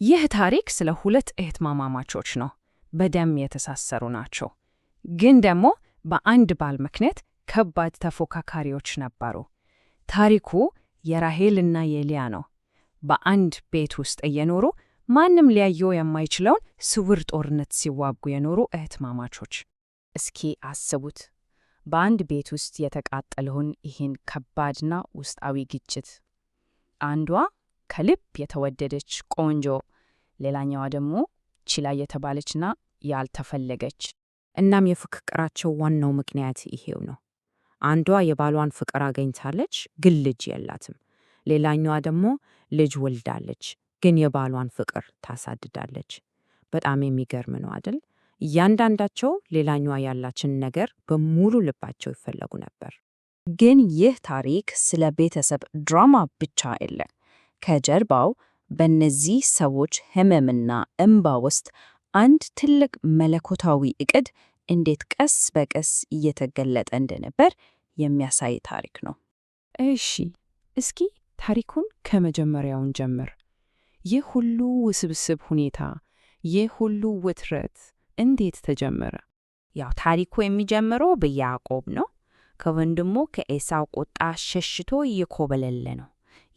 ይህ ታሪክ ስለ ሁለት እህትማማቾች ነው። በደም የተሳሰሩ ናቸው። ግን ደግሞ በአንድ ባል ምክንያት ከባድ ተፎካካሪዎች ነበሩ። ታሪኩ የራሔልና የሊያ ነው። በአንድ ቤት ውስጥ እየኖሩ ማንም ሊያየው የማይችለውን ስውር ጦርነት ሲዋጉ የኖሩ እህትማማቾች። እስኪ አስቡት፣ በአንድ ቤት ውስጥ የተቃጠለውን ይህን ከባድና ውስጣዊ ግጭት። አንዷ ከልብ የተወደደች ቆንጆ፣ ሌላኛዋ ደግሞ ችላ የተባለችና ያልተፈለገች። እናም የፍቅራቸው ዋናው ምክንያት ይሄው ነው። አንዷ የባሏን ፍቅር አገኝታለች፣ ግን ልጅ የላትም። ሌላኛዋ ደግሞ ልጅ ወልዳለች፣ ግን የባሏን ፍቅር ታሳድዳለች። በጣም የሚገርም ነው አይደል? እያንዳንዳቸው ሌላኛዋ ያላችን ነገር በሙሉ ልባቸው ይፈለጉ ነበር። ግን ይህ ታሪክ ስለ ቤተሰብ ድራማ ብቻ አይደለም። ከጀርባው በእነዚህ ሰዎች ሕመምና እንባ ውስጥ አንድ ትልቅ መለኮታዊ ዕቅድ እንዴት ቀስ በቀስ እየተገለጠ እንደነበር የሚያሳይ ታሪክ ነው። እሺ፣ እስኪ ታሪኩን ከመጀመሪያውን ጀምር። ይህ ሁሉ ውስብስብ ሁኔታ፣ ይህ ሁሉ ውጥረት እንዴት ተጀመረ? ያው ታሪኩ የሚጀምረው በያዕቆብ ነው። ከወንድሙ ከኤሳው ቁጣ ሸሽቶ እየኮበለለ ነው።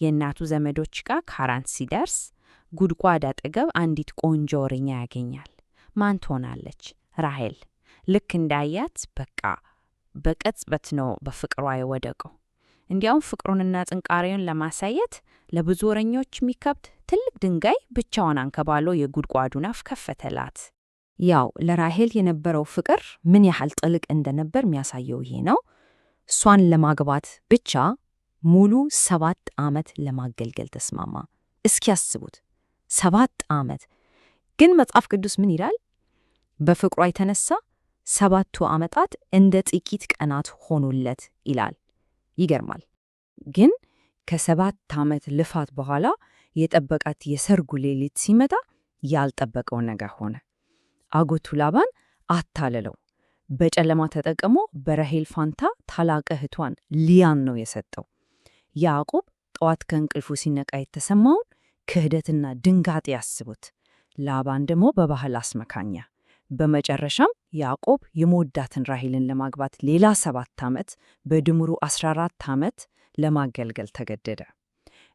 የእናቱ ዘመዶች ጋር ካራን ሲደርስ ጉድጓድ አጠገብ አንዲት ቆንጆ እረኛ ያገኛል። ማን ትሆናለች? ራሔል። ልክ እንዳያት በቃ በቅጽበት ነው በፍቅሯ የወደቀው። እንዲያውም ፍቅሩንና ጥንካሬውን ለማሳየት ለብዙ እረኞች የሚከብድ ትልቅ ድንጋይ ብቻዋን አንከባሎ የጉድጓዱን አፍ ከፈተላት። ያው ለራሔል የነበረው ፍቅር ምን ያህል ጥልቅ እንደነበር የሚያሳየው ይሄ ነው። እሷን ለማግባት ብቻ ሙሉ 7 ዓመት ለማገልገል ተስማማ። እስኪ ያስቡት፣ 7 ዓመት። ግን መጽሐፍ ቅዱስ ምን ይላል? በፍቅሯ የተነሳ 7ቱ ዓመታት እንደ ጥቂት ቀናት ሆኑለት ይላል። ይገርማል። ግን ከ7 ዓመት ልፋት በኋላ የጠበቃት የሰርጉ ሌሊት ሲመጣ ያልጠበቀው ነገር ሆነ። አጎቱ ላባን አታለለው። በጨለማ ተጠቅሞ በራሔል ፋንታ ታላቅ እህቷን ሊያን ነው የሰጠው። ያዕቆብ ጠዋት ከእንቅልፉ ሲነቃ የተሰማውን ክህደትና ድንጋጤ ያስቡት። ላባን ደግሞ በባህል አስመካኛ። በመጨረሻም ያዕቆብ የመወዳትን ራሔልን ለማግባት ሌላ 7 ዓመት በድምሩ 14 ዓመት ለማገልገል ተገደደ።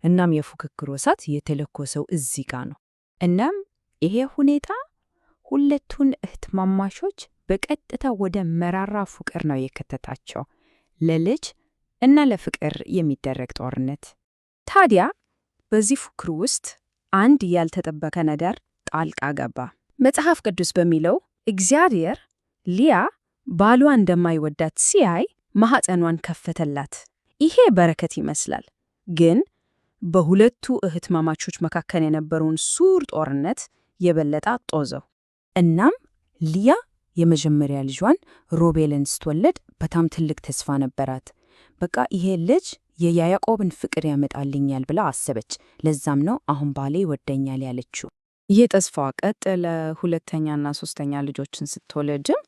እናም የፉክክሩ እሳት የተለኮሰው እዚህ ጋ ነው። እናም ይሄ ሁኔታ ሁለቱን እህትማማቾች በቀጥታ ወደ መራራ ፍቅር ነው የከተታቸው፣ ለልጅ እና ለፍቅር የሚደረግ ጦርነት። ታዲያ በዚህ ፉክክር ውስጥ አንድ ያልተጠበቀ ነገር ጣልቃ ገባ። መጽሐፍ ቅዱስ በሚለው እግዚአብሔር ሊያ ባሏ እንደማይወዳት ሲያይ ማኅፀኗን ከፈተላት። ይሄ በረከት ይመስላል፣ ግን በሁለቱ እህትማማቾች መካከል የነበረውን ሱር ጦርነት የበለጠ ጦዘው። እናም ሊያ የመጀመሪያ ልጇን ሮቤልን ስትወለድ በጣም ትልቅ ተስፋ ነበራት። በቃ ይሄ ልጅ የያዕቆብን ፍቅር ያመጣልኛል ብላ አሰበች። ለዛም ነው አሁን ባሌ ይወደኛል ያለችው። ይህ ተስፋ ቀጠለ። ሁለተኛና ሶስተኛ ልጆችን ስትወልድም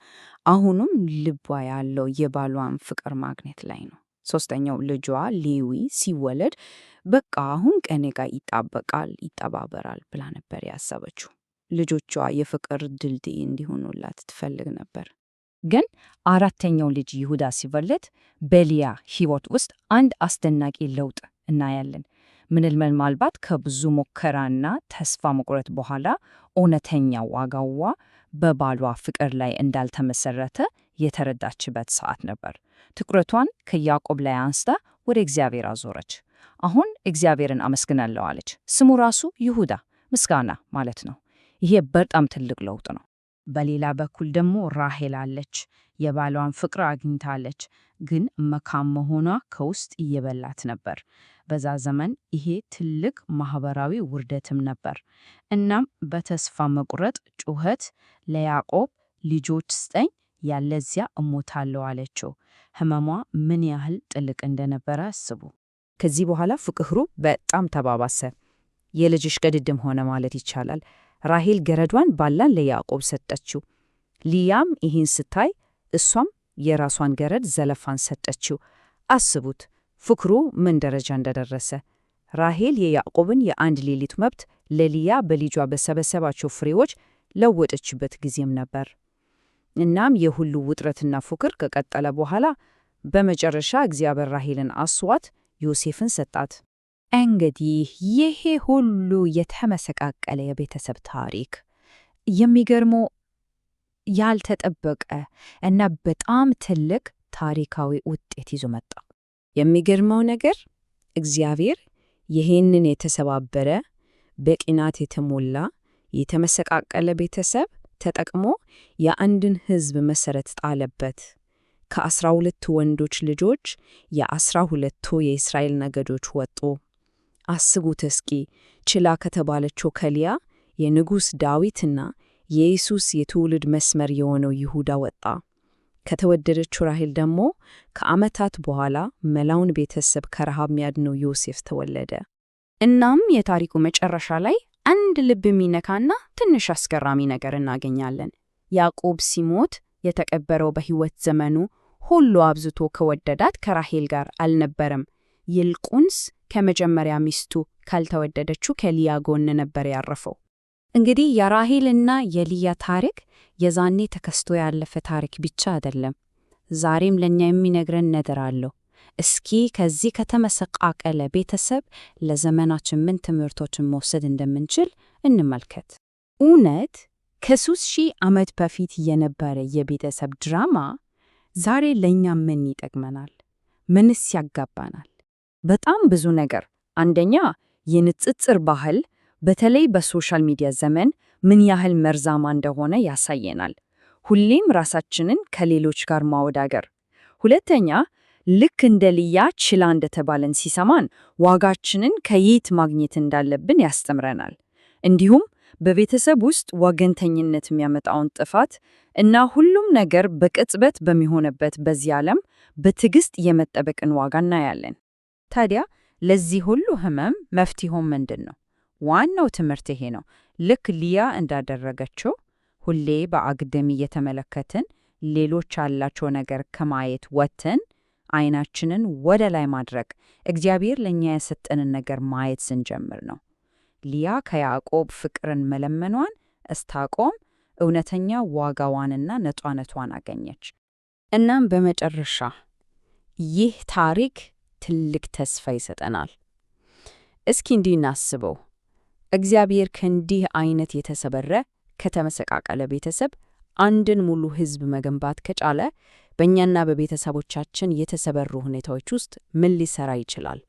አሁንም ልቧ ያለው የባሏን ፍቅር ማግኘት ላይ ነው። ሶስተኛው ልጇ ሌዊ ሲወለድ በቃ አሁን ከኔ ጋር ይጣበቃል፣ ይጠባበራል ብላ ነበር ያሰበችው። ልጆቿ የፍቅር ድልድይ እንዲሆኑላት ትፈልግ ነበር። ግን አራተኛው ልጅ ይሁዳ ሲወለድ በሊያ ሕይወት ውስጥ አንድ አስደናቂ ለውጥ እናያለን። ምናልባት ከብዙ ሙከራና ተስፋ መቁረጥ በኋላ እውነተኛ ዋጋዋ በባሏ ፍቅር ላይ እንዳልተመሰረተ የተረዳችበት ሰዓት ነበር። ትኩረቷን ከያዕቆብ ላይ አንስታ ወደ እግዚአብሔር አዞረች። አሁን እግዚአብሔርን አመስግናለሁ አለች። ስሙ ራሱ ይሁዳ ምስጋና ማለት ነው። ይሄ በጣም ትልቅ ለውጥ ነው። በሌላ በኩል ደግሞ ራሔል አለች። የባሏን ፍቅር አግኝታለች፣ ግን መካም መሆኗ ከውስጥ እየበላት ነበር። በዛ ዘመን ይሄ ትልቅ ማህበራዊ ውርደትም ነበር። እናም በተስፋ መቁረጥ ጩኸት ለያዕቆብ ልጆች ስጠኝ ያለዚያ እሞታለሁ አለችው። ህመሟ ምን ያህል ጥልቅ እንደነበረ አስቡ። ከዚህ በኋላ ፍቅሩ በጣም ተባባሰ። የልጅሽ ገድድም ሆነ ማለት ይቻላል። ራሔል ገረዷን ባላን ለያዕቆብ ሰጠችው። ሊያም ይህን ስታይ እሷም የራሷን ገረድ ዘለፋን ሰጠችው። አስቡት ፍቅሩ ምን ደረጃ እንደደረሰ። ራሔል የያዕቆብን የአንድ ሌሊት መብት ለሊያ በልጇ በሰበሰባቸው ፍሬዎች ለወጠችበት ጊዜም ነበር። እናም የሁሉ ውጥረትና ፉክር ከቀጠለ በኋላ በመጨረሻ እግዚአብሔር ራሔልን አስዋት ዮሴፍን ሰጣት። እንግዲህ ይሄ ሁሉ የተመሰቃቀለ የቤተሰብ ታሪክ የሚገርመው ያልተጠበቀ እና በጣም ትልቅ ታሪካዊ ውጤት ይዞ መጣ። የሚገርመው ነገር እግዚአብሔር ይህንን የተሰባበረ በቅናት የተሞላ የተመሰቃቀለ ቤተሰብ ተጠቅሞ የአንድን ሕዝብ መሠረት ጣለበት። ከ12 ወንዶች ልጆች የ12 የእስራኤል ነገዶች ወጡ። አስቡት እስኪ፣ ችላ ከተባለችው ከሊያ የንጉሥ ዳዊትና የኢየሱስ የትውልድ መስመር የሆነው ይሁዳ ወጣ። ከተወደደችው ራሔል ደግሞ ከዓመታት በኋላ መላውን ቤተሰብ ከረሃብ የሚያድነው ዮሴፍ ተወለደ። እናም የታሪኩ መጨረሻ ላይ አንድ ልብ የሚነካና ትንሽ አስገራሚ ነገር እናገኛለን። ያዕቆብ ሲሞት የተቀበረው በሕይወት ዘመኑ ሁሉ አብዝቶ ከወደዳት ከራሔል ጋር አልነበረም። ይልቁንስ ከመጀመሪያ ሚስቱ ካልተወደደችው ከሊያ ጎን ነበር ያረፈው። እንግዲህ የራሔልና የሊያ ታሪክ የዛኔ ተከስቶ ያለፈ ታሪክ ብቻ አይደለም፣ ዛሬም ለኛ የሚነግረን ነገር አለው። እስኪ ከዚህ ከተመሰቃቀለ ቤተሰብ ለዘመናችን ምን ትምህርቶችን መውሰድ እንደምንችል እንመልከት። እውነት ከ3000 ዓመት በፊት የነበረ የቤተሰብ ድራማ ዛሬ ለኛ ምን ይጠቅመናል? ምንስ ያጋባናል? በጣም ብዙ ነገር። አንደኛ፣ የንጽጽር ባህል በተለይ በሶሻል ሚዲያ ዘመን ምን ያህል መርዛማ እንደሆነ ያሳየናል። ሁሌም ራሳችንን ከሌሎች ጋር ማወዳደር። ሁለተኛ፣ ልክ እንደ ልያ ችላ እንደተባለን ሲሰማን ዋጋችንን ከየት ማግኘት እንዳለብን ያስተምረናል። እንዲሁም በቤተሰብ ውስጥ ወገንተኝነት የሚያመጣውን ጥፋት እና ሁሉም ነገር በቅጽበት በሚሆንበት በዚህ ዓለም በትዕግስት የመጠበቅን ዋጋ እናያለን። ታዲያ ለዚህ ሁሉ ሕመም መፍትሄው ምንድን ነው? ዋናው ትምህርት ይሄ ነው። ልክ ልያ እንዳደረገችው ሁሌ በአግድም እየተመለከትን ሌሎች ያላቸው ነገር ከማየት ወጥተን ዓይናችንን ወደ ላይ ማድረግ እግዚአብሔር ለእኛ የሰጠንን ነገር ማየት ስንጀምር ነው። ልያ ከያዕቆብ ፍቅርን መለመኗን እስታቆም እውነተኛ ዋጋዋንና ነፃነቷን አገኘች። እናም በመጨረሻ ይህ ታሪክ ትልቅ ተስፋ ይሰጠናል። እስኪ እንዲህ እናስበው። እግዚአብሔር ከእንዲህ አይነት የተሰበረ ከተመሰቃቀለ ቤተሰብ አንድን ሙሉ ሕዝብ መገንባት ከቻለ በእኛና በቤተሰቦቻችን የተሰበሩ ሁኔታዎች ውስጥ ምን ሊሰራ ይችላል?